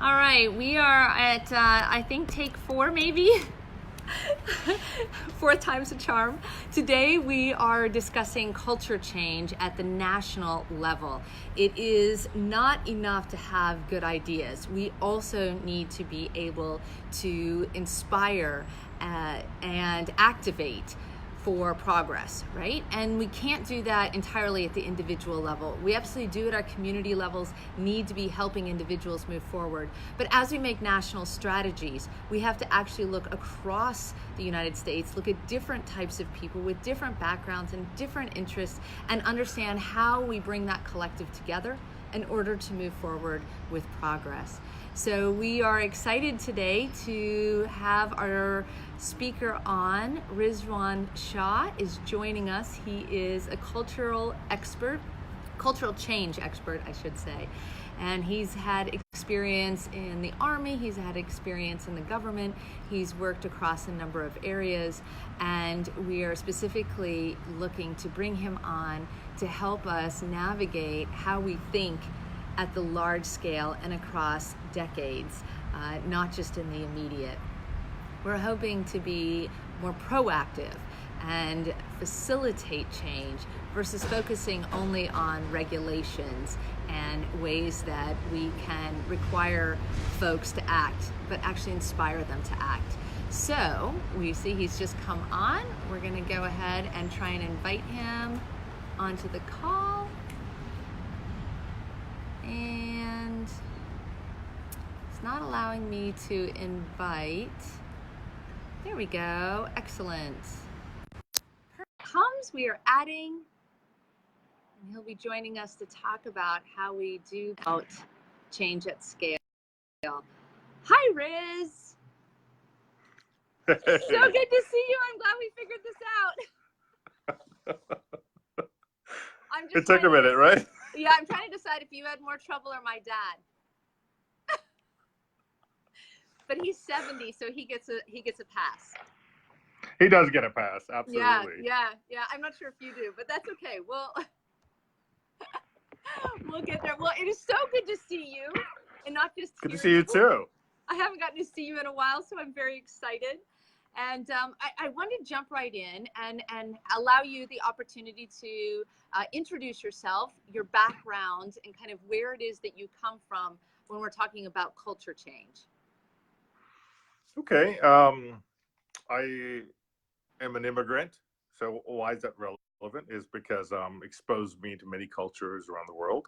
All right, we are at, I think, take 4 maybe? Fourth time's a charm. Today we are discussing culture change at the national level. It is not enough to have good ideas. We also need to be able to inspire and activate for progress, right? And we can't do that entirely at the individual level. We absolutely do at our community levels need to be helping individuals move forward. But as we make national strategies, we have to actually look across the United States, look at different types of people with different backgrounds and different interests, and understand how we bring that collective together in order to move forward with progress. So we are excited today to have our speaker on. Rizwan Shah is joining us. He is a cultural change expert, I should say. And he's had experience in the Army, he's had experience in the government, he's worked across a number of areas, and we are specifically looking to bring him on to help us navigate how we think at the large scale and across decades, not just in the immediate. We're hoping to be more proactive and facilitate change versus focusing only on regulations and ways that we can require folks to act, but actually inspire them to act. So we see he's just come on. We're going to go ahead and try and invite him onto the call. And it's not allowing me to invite. There we go. Excellent. Here comes. We are adding, and he'll be joining us to talk about how we do about change at scale. Hi, Riz. So good to see you. I'm glad we figured this out. It took a minute, right? Yeah, I'm trying to decide if you had more trouble or my dad. But he's 70, so he gets a pass. He does get a pass, absolutely. Yeah. I'm not sure if you do, but that's okay. We'll get there. Well, it is so good to see you, and not just good to see you too. I haven't gotten to see you in a while, so I'm very excited. And I want to jump right in and allow you the opportunity to introduce yourself, your background, and kind of where it is that you come from when we're talking about culture change. Okay. I am an immigrant. So why is that relevant? Is because exposed me to many cultures around the world.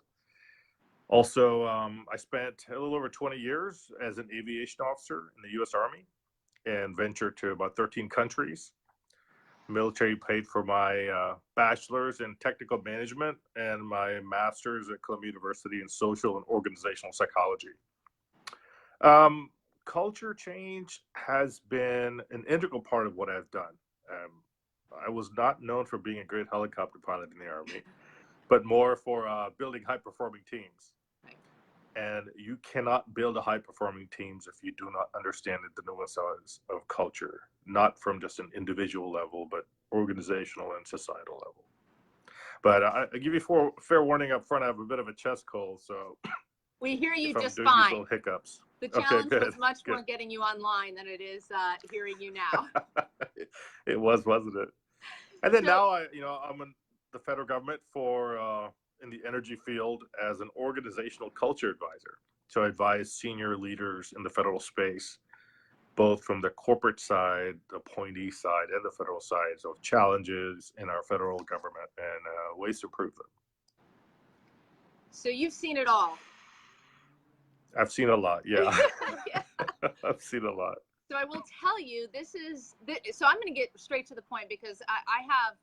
Also, I spent a little over 20 years as an aviation officer in the U.S. Army and ventured to about 13 countries. Military paid for my bachelor's in technical management and my master's at Columbia University in social and organizational psychology. Culture change has been an integral part of what I've done. I was not known for being a great helicopter pilot in the Army, but more for building high-performing teams. And you cannot build a high-performing teams if you do not understand the nuances of culture, not from just an individual level, but organizational and societal level. But I give you fair warning up front. I have a bit of a chest cold, so we hear you just fine. These little hiccups. The challenge was much more getting you online than it is hearing you now. It was, wasn't it? And then now I'm in the federal government for in the energy field as an organizational culture advisor. So I advise senior leaders in the federal space, both from the corporate side, the appointee side, and the federal side, so challenges in our federal government and ways to improve them. So you've seen it all. I've seen a lot, yeah. I've seen a lot. So I will tell you, so I'm going to get straight to the point because I have,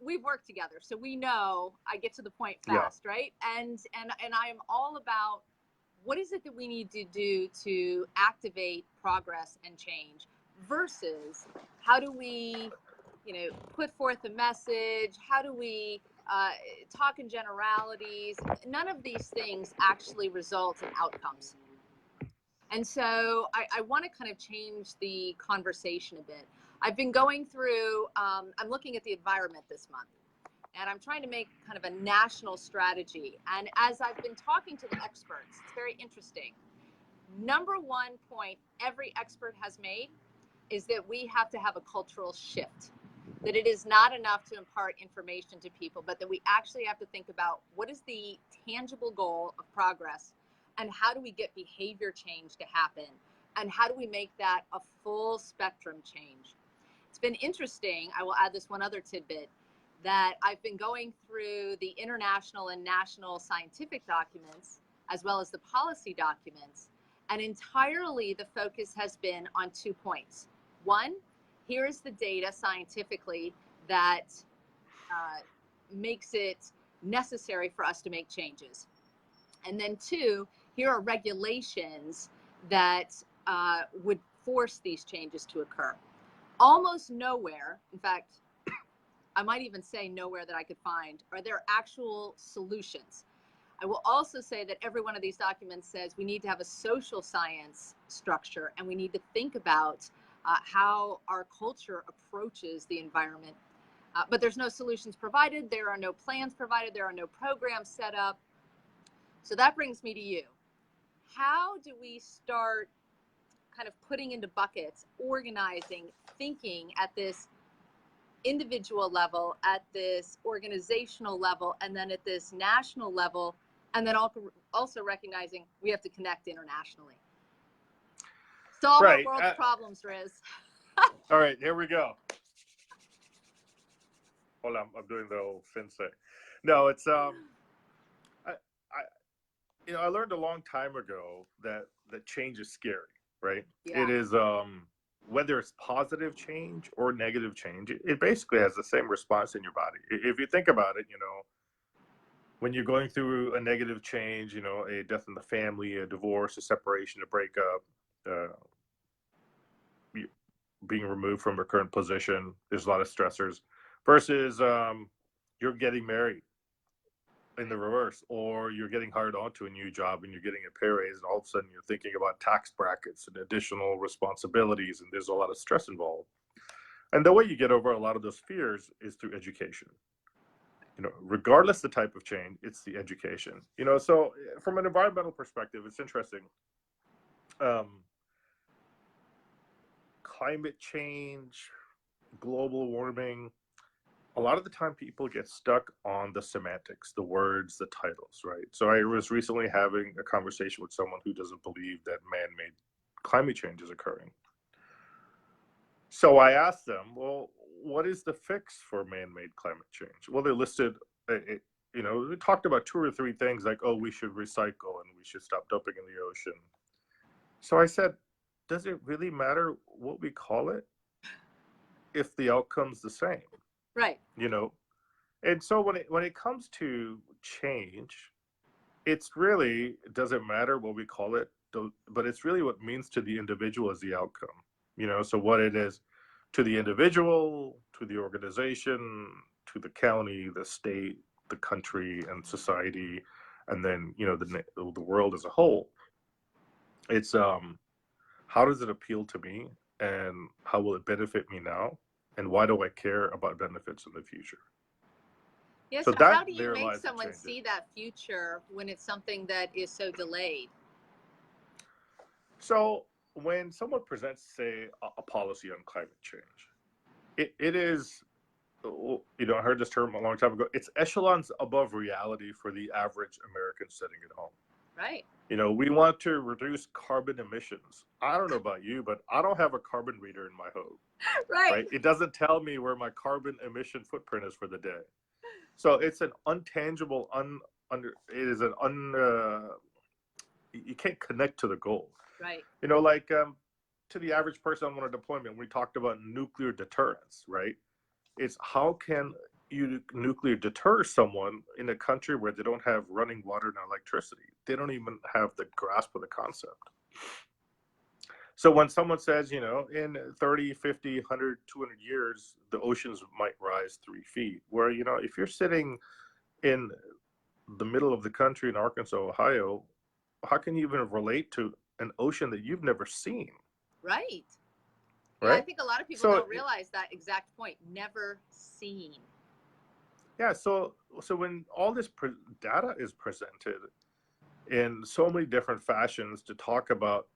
we've worked together, so we know I get to the point fast, right? And I am all about what is it that we need to do to activate progress and change versus how do we, put forth a message? How do we talk in generalities? None of these things actually result in outcomes. And so I want to kind of change the conversation a bit. I've been going through, I'm looking at the environment this month, and I'm trying to make kind of a national strategy. And as I've been talking to the experts, it's very interesting. number one point every expert has made is that we have to have a cultural shift. That it is not enough to impart information to people, but that we actually have to think about what is the tangible goal of progress and how do we get behavior change to happen and how do we make that a full spectrum change. It's been interesting. I will add this one other tidbit that I've been going through the international and national scientific documents as well as the policy documents, and entirely the focus has been on 2 points. One, here is the data scientifically that makes it necessary for us to make changes. And then two, here are regulations that would force these changes to occur. Almost nowhere, in fact, I might even say nowhere that I could find, are there actual solutions. I will also say that every one of these documents says we need to have a social science structure and we need to think about how our culture approaches the environment. But there's no solutions provided. There are no plans provided. There are no programs set up. So that brings me to you. How do we start kind of putting into buckets, organizing, thinking at this individual level, at this organizational level, and then at this national level, and then also recognizing we have to connect internationally? Solve our world's problems, Riz. All right, here we go. Hold on, I'm doing the old Finse. No, it's I learned a long time ago that change is scary, right? Yeah. It is whether it's positive change or negative change, it basically has the same response in your body. If you think about it, when you're going through a negative change, a death in the family, a divorce, a separation, a breakup, being removed from your current position, there's a lot of stressors, versus you're getting married in the reverse, or you're getting hired onto a new job and you're getting a pay raise, and all of a sudden you're thinking about tax brackets and additional responsibilities, and there's a lot of stress involved. And the way you get over a lot of those fears is through education. Regardless the type of change, it's the education. So from an environmental perspective, it's interesting. Climate change, global warming, a lot of the time people get stuck on the semantics, the words, the titles, right? So I was recently having a conversation with someone who doesn't believe that man-made climate change is occurring. So I asked them, well, what is the fix for man-made climate change? Well, they listed, they talked about 2 or 3 things like, oh, we should recycle and we should stop dumping in the ocean. So I said, does it really matter what we call it if the outcome's the same? Right. And so when it comes to change, it doesn't matter what we call it, but it's really what it means to the individual as the outcome. So what it is to the individual, to the organization, to the county, the state, the country, and society, and then the world as a whole. It's how does it appeal to me, and how will it benefit me now, and why do I care about benefits in the future? Yes. So how do you make someone see that future when it's something that is so delayed? So when someone presents, say, a policy on climate change, it is, I heard this term a long time ago, it's echelons above reality for the average American sitting at home. Right. We want to reduce carbon emissions. I don't know about you, but I don't have a carbon reader in my home. Right. It doesn't tell me where my carbon emission footprint is for the day. So it's an untangible, you can't connect to the goal. Right. To the average person on a deployment, we talked about nuclear deterrence, right? It's how can you nuclear deter someone in a country where they don't have running water and electricity? They don't even have the grasp of the concept. So when someone says, in 30, 50, 100, 200 years, the oceans might rise 3 feet, where, if you're sitting in the middle of the country in Arkansas, Ohio, how can you even relate to an ocean that you've never seen? Right. Right. Yeah, I think a lot of people don't realize that exact point. Never seen. Yeah. So when all this data is presented, in so many different fashions to talk about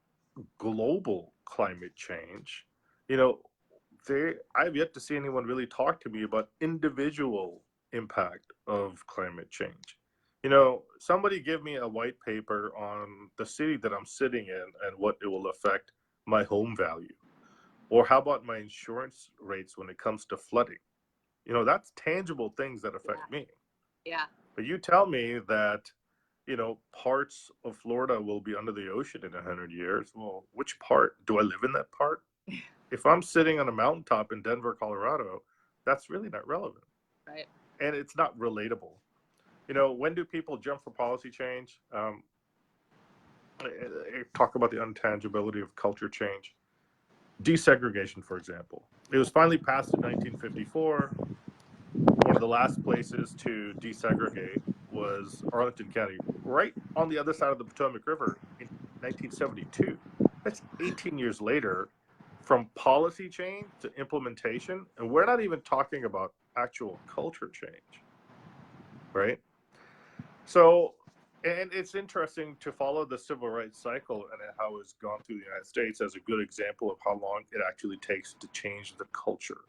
global climate change. You know, I've yet to see anyone really talk to me about individual impact of climate change. You know, somebody give me a white paper on the city that I'm sitting in and what it will affect my home value. Or how about my insurance rates when it comes to flooding? You know, that's tangible things that Yeah. affect me. Yeah. But you tell me that, parts of Florida will be under the ocean in 100 years. Well, which part? Do I live in that part? If I'm sitting on a mountaintop in Denver, Colorado, that's really not relevant. Right. And it's not relatable. You know, when do people jump for policy change? Talk about the intangibility of culture change. Desegregation, for example. It was finally passed in 1954. One of the last places to desegregate was Arlington County, right on the other side of the Potomac River in 1972. That's 18 years later, from policy change to implementation. And we're not even talking about actual culture change, right? So, and it's interesting to follow the civil rights cycle and how it's gone through the United States as a good example of how long it actually takes to change the culture.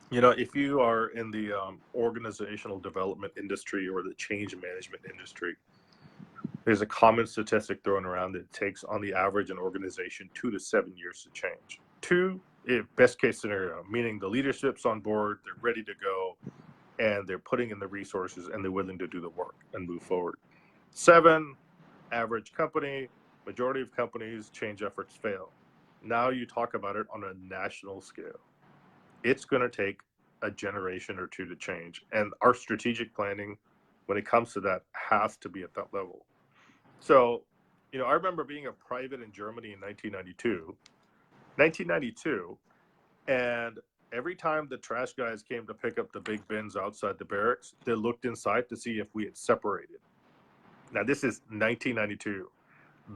You know, if you are in the organizational development industry or the change management industry, there's a common statistic thrown around that it takes, on the average, an organization 2 to 7 years to change. Two, best case scenario, meaning the leadership's on board, they're ready to go, and they're putting in the resources and they're willing to do the work and move forward. Seven, average company, majority of companies, change efforts fail. Now you talk about it on a national scale. It's going to take a generation or two to change. And our strategic planning, when it comes to that, has to be at that level. So, I remember being a private in Germany in 1992, and every time the trash guys came to pick up the big bins outside the barracks, they looked inside to see if we had separated. Now, this is 1992.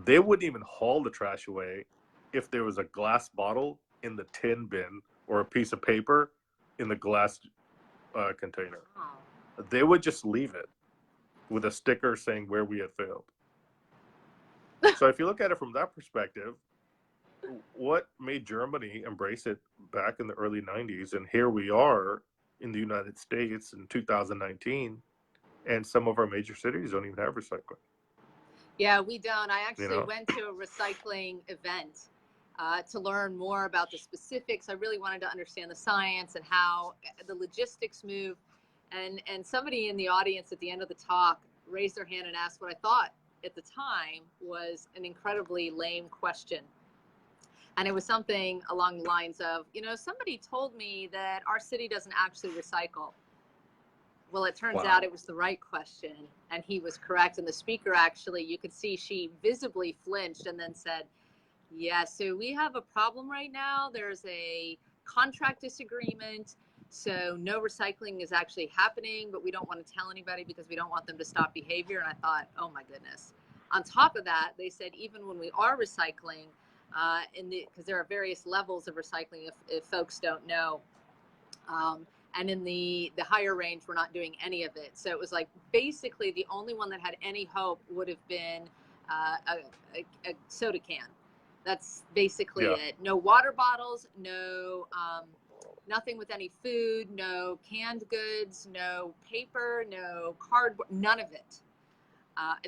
They wouldn't even haul the trash away if there was a glass bottle in the tin bin or a piece of paper in the glass container. They would just leave it with a sticker saying where we had failed. So if you look at it from that perspective, what made Germany embrace it back in the early 90s? And here we are in the United States in 2019, and some of our major cities don't even have recycling. Yeah, we don't. I You actually know? went to a recycling event to learn more about the specifics. I really wanted to understand the science and how the logistics move. And somebody in the audience at the end of the talk raised their hand and asked what I thought at the time was an incredibly lame question. And it was something along the lines of, somebody told me that our city doesn't actually recycle. Well, it turns out it was the right question, and he was correct. And the speaker, actually, you could see she visibly flinched and then said, yeah, so we have a problem right now. There's a contract disagreement. So no recycling is actually happening, but we don't want to tell anybody because we don't want them to stop behavior. And I thought, oh my goodness. On top of that, they said even when we are recycling, because there are various levels of recycling, if folks don't know, and in the higher range, we're not doing any of it. So it was like basically the only one that had any hope would have been a soda can. That's basically it. No water bottles, no nothing with any food, no canned goods, no paper, no cardboard, none of it.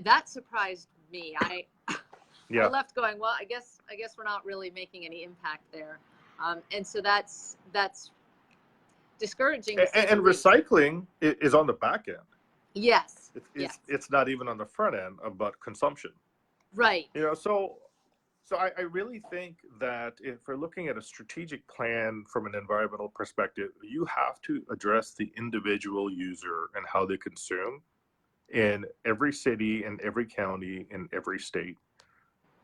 That surprised me. I left going, well, I guess we're not really making any impact there. And so that's discouraging. And recycling is on the back end. Yes. It's not even on the front end about consumption. Right. So I really think that if we're looking at a strategic plan from an environmental perspective, you have to address the individual user and how they consume in every city, in every county, in every state,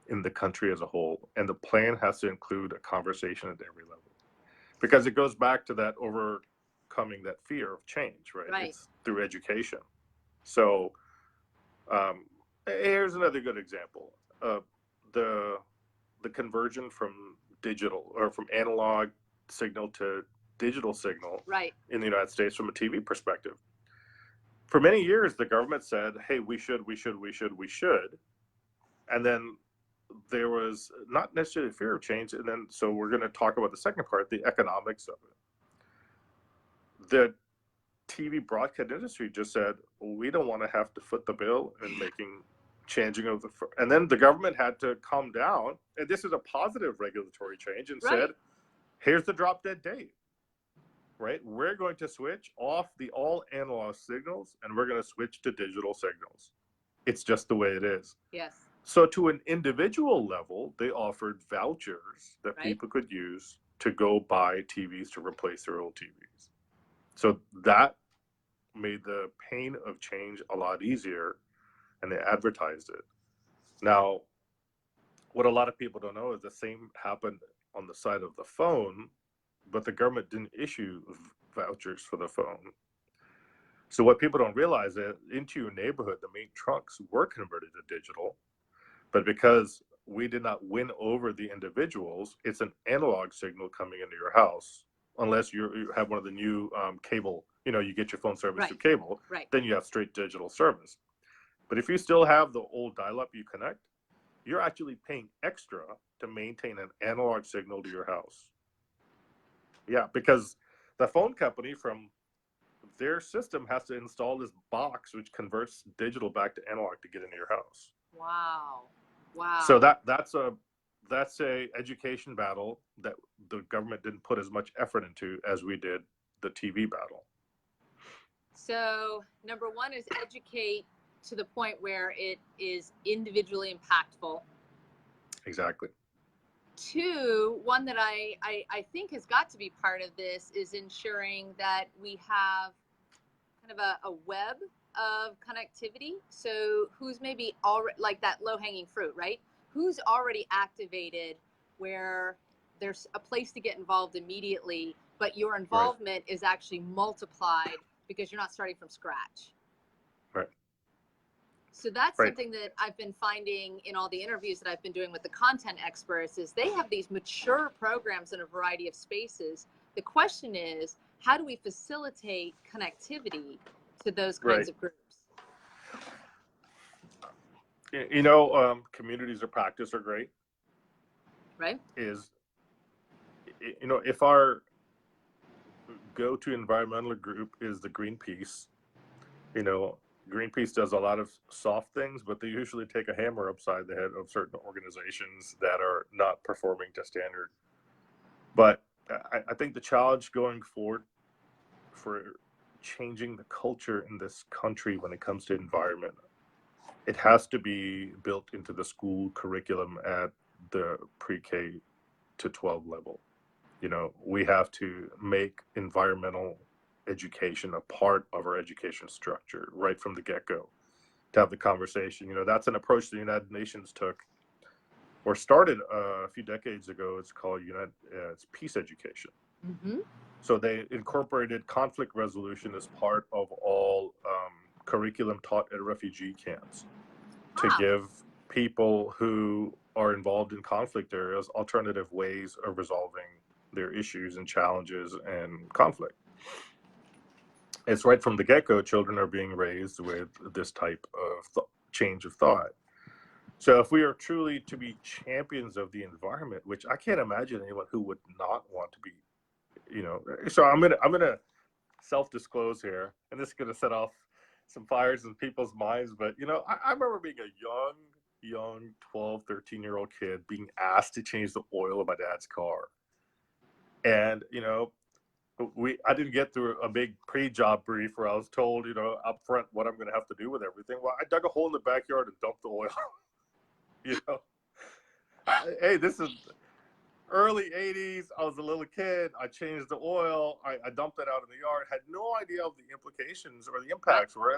in the country as a whole. And the plan has to include a conversation at every level. Because it goes back to that overcoming that fear of change, right? It's through education. So here's another good example. The conversion from digital or from analog signal to digital signal in the United States from a TV perspective. For many years, the government said, hey, we should, we should, we should, we should. And then there was not necessarily fear of change. And then, so we're going to talk about the second part, the economics of it. The TV broadcast industry just said, we don't want to have to foot the bill in making changing of the, and then the government had to calm down. And this is a positive regulatory change and said, here's the drop dead date, right? We're going to switch off the all analog signals and we're going to switch to digital signals. It's just the way it is. Yes. So to an individual level, they offered vouchers that people could use to go buy TVs to replace their old TVs. So that made the pain of change a lot easier, and they advertised it. Now, what a lot of people don't know is the same happened on the side of the phone, but the government didn't issue vouchers for the phone. So what people don't realize is into your neighborhood, the main trunks were converted to digital, but because we did not win over the individuals, it's an analog signal coming into your house, unless you have one of the new cable, you get your phone service through cable, then you have straight digital service. But if you still have the old dial-up you connect, you're actually paying extra to maintain an analog signal to your house. Yeah, because the phone company from their system has to install this box which converts digital back to analog to get into your house. Wow. So that's a education battle that the government didn't put as much effort into as we did the TV battle. So number one is educate to the point where it is individually impactful. Exactly. Two, one that I think has got to be part of this is ensuring that we have kind of a web of connectivity. So who's maybe already, like that low-hanging fruit, right? Who's already activated where there's a place to get involved immediately, but your involvement is actually multiplied because you're not starting from scratch. Right. So that's something that I've been finding in all the interviews that I've been doing with the content experts is they have these mature programs in a variety of spaces. The question is, how do we facilitate connectivity to those kinds of groups? Communities of practice are great. Right. If our go-to environmental group is the Greenpeace, Greenpeace does a lot of soft things, but they usually take a hammer upside the head of certain organizations that are not performing to standard. But I think the challenge going forward for changing the culture in this country when it comes to environment, it has to be built into the school curriculum at the pre-K to 12 level. We have to make environmental education a part of our education structure right from the get-go, to have the conversation. That's an approach the United Nations took or started a few decades ago. It's called it's peace education. Mm-hmm. So they incorporated conflict resolution as part of all curriculum taught at refugee camps to give people who are involved in conflict areas alternative ways of resolving their issues and challenges and conflict. It's right from the get-go, children are being raised with this type of change of thought. So if we are truly to be champions of the environment, which I can't imagine anyone who would not want to be, so I'm gonna self-disclose here, and this is gonna set off some fires in people's minds, but I remember being a young 12, 13-year-old kid being asked to change the oil of my dad's car. And I didn't get through a big pre-job brief where I was told, up front what I'm going to have to do with everything. Well, I dug a hole in the backyard and dumped the oil. Hey, this is early 80s. I was a little kid. I changed the oil. I dumped it out in the yard. Had no idea of the implications or the impacts were.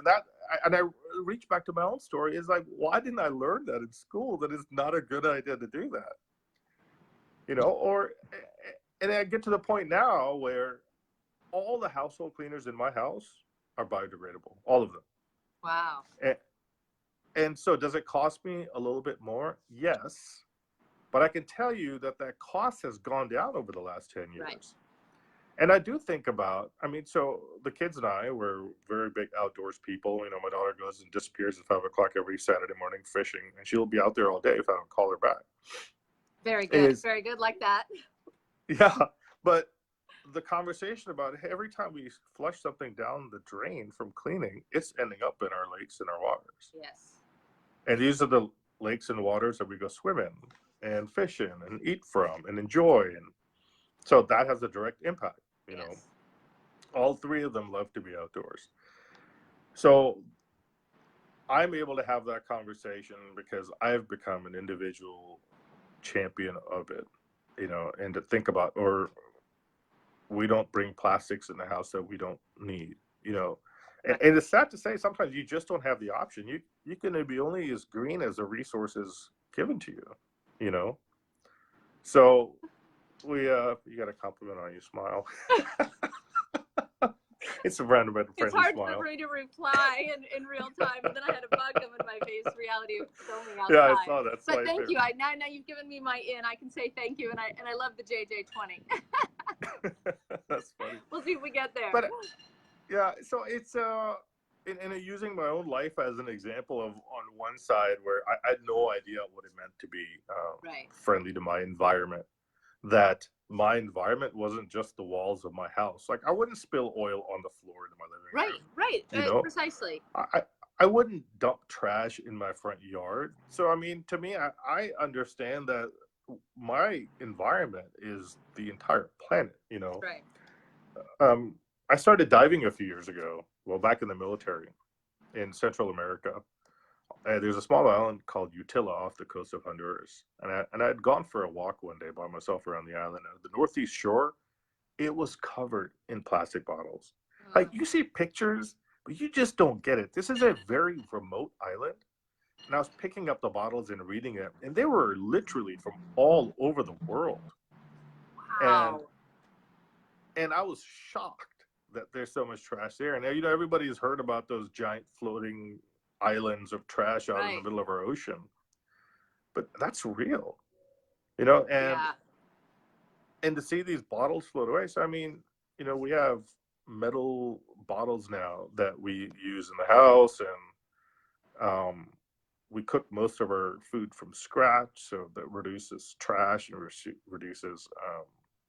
And I reached back to my own story. It's like, why didn't I learn that in school? That is not a good idea to do that. And I get to the point now where all the household cleaners in my house are biodegradable, all of them. Wow. And so does it cost me a little bit more? Yes. But I can tell you that cost has gone down over the last 10 years. Right. And I do think about, I mean, so the kids and I were very big outdoors people. You know, my daughter goes and disappears at 5 o'clock every Saturday morning fishing, and she'll be out there all day if I don't call her back. Is Very good, like that. Yeah, but the conversation about every time we flush something down the drain from cleaning, it's ending up in our lakes and our waters. Yes. And these are the lakes and waters that we go swim in and fish in and eat from and enjoy. And so that has a direct impact, you know. Yes. All three of them love to be outdoors. So I'm able to have that conversation because I've become an individual champion of it, you know, and to think about, or we don't bring plastics in the house that we don't need, you know. And it's sad to say sometimes you just don't have the option. You can be only as green as the resources given to you, you know. So you got a compliment on your smile. It's a random and It's friendly hard smile. for me to reply in real time, and then I had a bug come in my face. Reality of filming outside. Yeah, I saw that. But thank you. Now you've given me my in. I can say thank you, and I love the JJ20. That's funny. We'll see if we get there. But yeah, so it's in using my own life as an example of on one side where I had no idea what it meant to be friendly to my environment. That my environment wasn't just the walls of my house. Like I wouldn't spill oil on the floor in my living room. Right. You know, Precisely. I wouldn't dump trash in my front yard. So I mean, to me, I understand that my environment is the entire planet. You know, Right. I started diving a few years ago. Well, back in the military in Central America. There's a small island called Utila off the coast of Honduras, and I had gone for a walk one day by myself around the island. The northeast shore, it was covered in plastic bottles. Like you see pictures, but you just don't get it. This is a very remote island, and I was picking up the bottles and reading it, and they were literally from all over the world. Wow. And I was shocked that there's so much trash there. And you know, everybody's heard about those giant floating islands of trash out in the middle of our ocean, but that's real, you know. And to see these bottles float away. So I mean, you know, we have metal bottles now that we use in the house, and we cook most of our food from scratch, so that reduces trash and reduces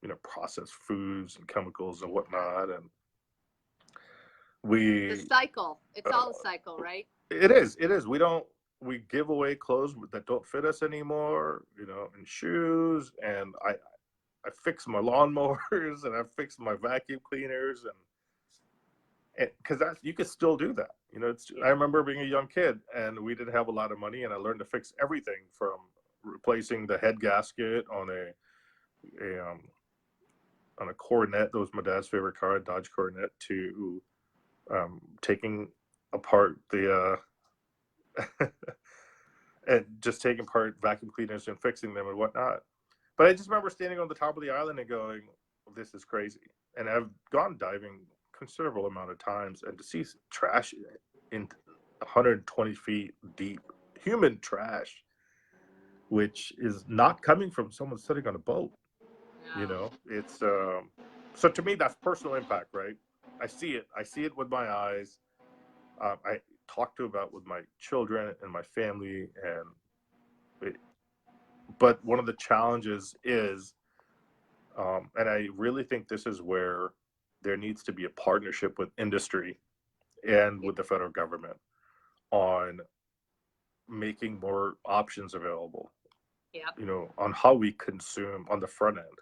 you know, processed foods and chemicals and whatnot. And the cycle, it's all a cycle, right? It is. We give away clothes that don't fit us anymore, you know, and shoes. And I fix my lawnmowers and I fix my vacuum cleaners, and because you could still do that. You know, I remember being a young kid and we didn't have a lot of money, and I learned to fix everything from replacing the head gasket on a Coronet. That was my dad's favorite car, a Dodge Coronet, to taking apart the and just taking apart vacuum cleaners and fixing them and whatnot. But I just remember standing on the top of the island and going, "This is crazy." And I've gone diving considerable amount of times, and to see trash in 120 feet deep, human trash, which is not coming from someone sitting on a boat. No. You know, it's so to me that's personal impact, right? I see it with my eyes. I talk to about with my children and my family, but one of the challenges is, and I really think this is where there needs to be a partnership with industry and with the federal government on making more options available. You know, on how we consume on the front end.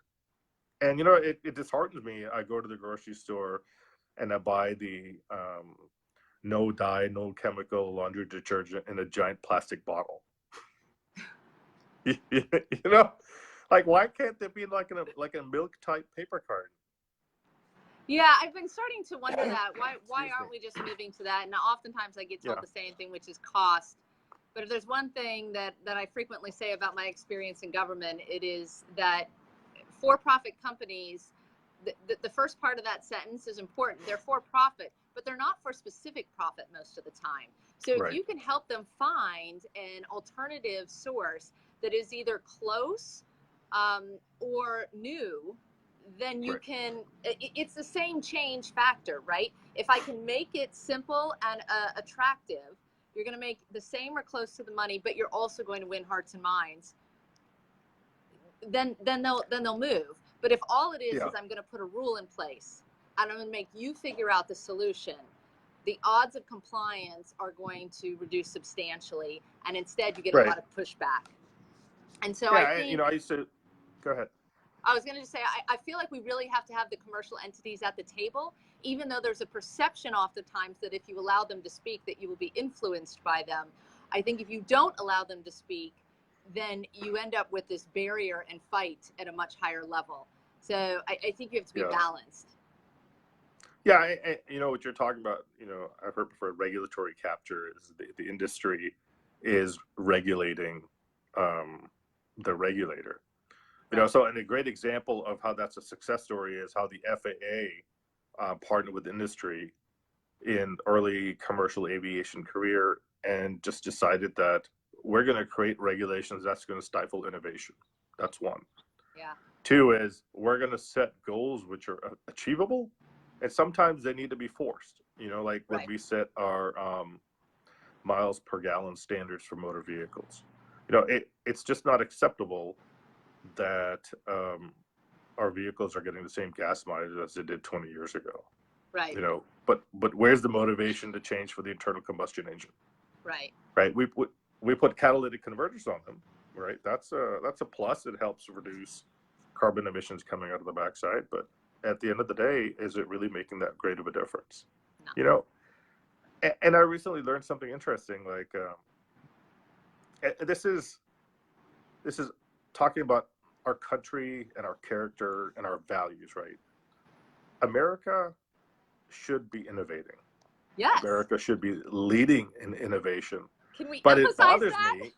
And you know, it disheartens me. I go to the grocery store and I buy the no dye, no chemical laundry detergent in a giant plastic bottle. You know, like why can't there be like a milk type paper carton? Yeah, I've been starting to wonder that. Why aren't we just moving to that? And oftentimes I get told the same thing, which is cost. But if there's one thing that I frequently say about my experience in government, it is that for-profit companies, the first part of that sentence is important. They're for profit, but they're not for specific profit most of the time. So if you can help them find an alternative source that is either close or new, then you Right. can, it's the same change factor, right? If I can make it simple and attractive, you're going to make the same or close to the money, but you're also going to win hearts and minds. Then they'll move. But if all it is I'm going to put a rule in place and I'm going to make you figure out the solution, the odds of compliance are going to reduce substantially, and instead you get a lot of pushback. And so I think, I used to go ahead. I was going to just say, I feel like we really have to have the commercial entities at the table, even though there's a perception oftentimes that if you allow them to speak, that you will be influenced by them. I think if you don't allow them to speak, then you end up with this barrier and fight at a much higher level. So I think you have to be balanced. Yeah, you know what you're talking about. I've heard before, regulatory capture is the industry is regulating the regulator. So and a great example of how that's a success story is how the FAA partnered with industry in early commercial aviation career and just decided that we're going to create regulations that's going to stifle innovation. That's one. Yeah. Two is we're going to set goals which are achievable, and sometimes they need to be forced. Like when we set our miles per gallon standards for motor vehicles, it's just not acceptable that our vehicles are getting the same gas mileage as they did 20 years ago. Right. But where's the motivation to change for the internal combustion engine? Right. Right. We put catalytic converters on them. Right. That's a plus. It helps reduce carbon emissions coming out of the backside. But at the end of the day, is it really making that great of a difference? No. And I recently learned something interesting. Like this is talking about our country and our character and our values, right? America should be innovating. Yes. America should be leading in innovation. Can we but emphasize it bothers that? me.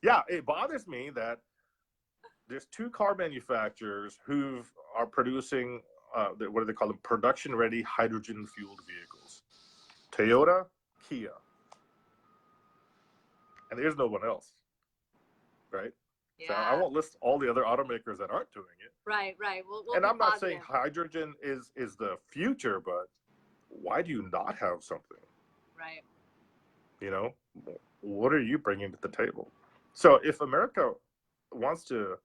Yeah, it bothers me that there's two car manufacturers who are producing what do they call them? Production-ready hydrogen-fueled vehicles. Toyota, Kia, and there's no one else, right? Yeah. So I won't list all the other automakers that aren't doing it. Right. We'll and I'm not positive. saying hydrogen is the future, but why do you not have something? Right. What are you bringing to the table? So if America wants to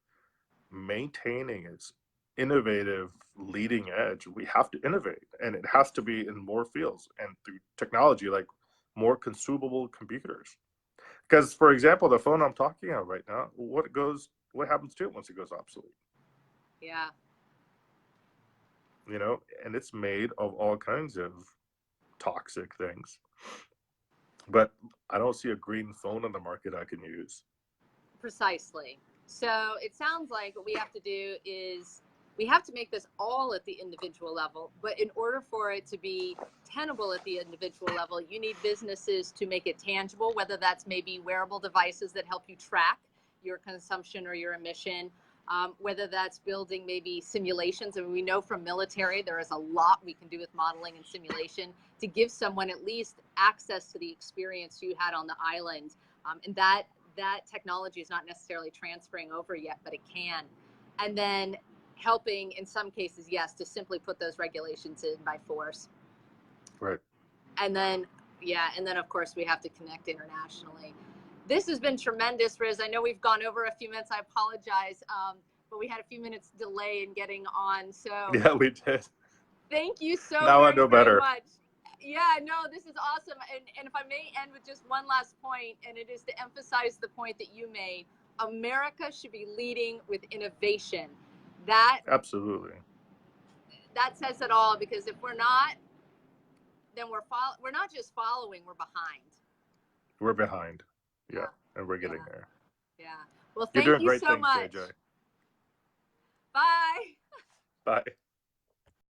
maintaining its innovative leading edge, we have to innovate, and it has to be in more fields and through technology, like more consumable computers. Because, for example, the phone I'm talking about right now, what happens to it once it goes obsolete? Yeah. And it's made of all kinds of toxic things. But I don't see a green phone on the market I can use. Precisely. So it sounds like what we have to do is we have to make this all at the individual level. But in order for it to be tenable at the individual level, you need businesses to make it tangible, whether that's maybe wearable devices that help you track your consumption or your emission, whether that's building maybe simulations. And we know from military, there is a lot we can do with modeling and simulation to give someone at least access to the experience you had on the island. And that technology is not necessarily transferring over yet, but it can. And then helping in some cases, yes, to simply put those regulations in by force. Right. And then, of course, we have to connect internationally. This has been tremendous, Riz. I know we've gone over a few minutes. I apologize, but we had a few minutes delay in getting on. So yeah, we did. Thank you so now very, I know better. very much. Yeah, no, this is awesome. And if I may end with just one last point, and it is to emphasize the point that you made, America should be leading with innovation. Absolutely. That says it all, because if we're not, then we're not just following, we're behind. We're behind. Yeah. And we're getting there. Yeah. Well, You're doing thank you great so things, much. JJ. Bye. Bye.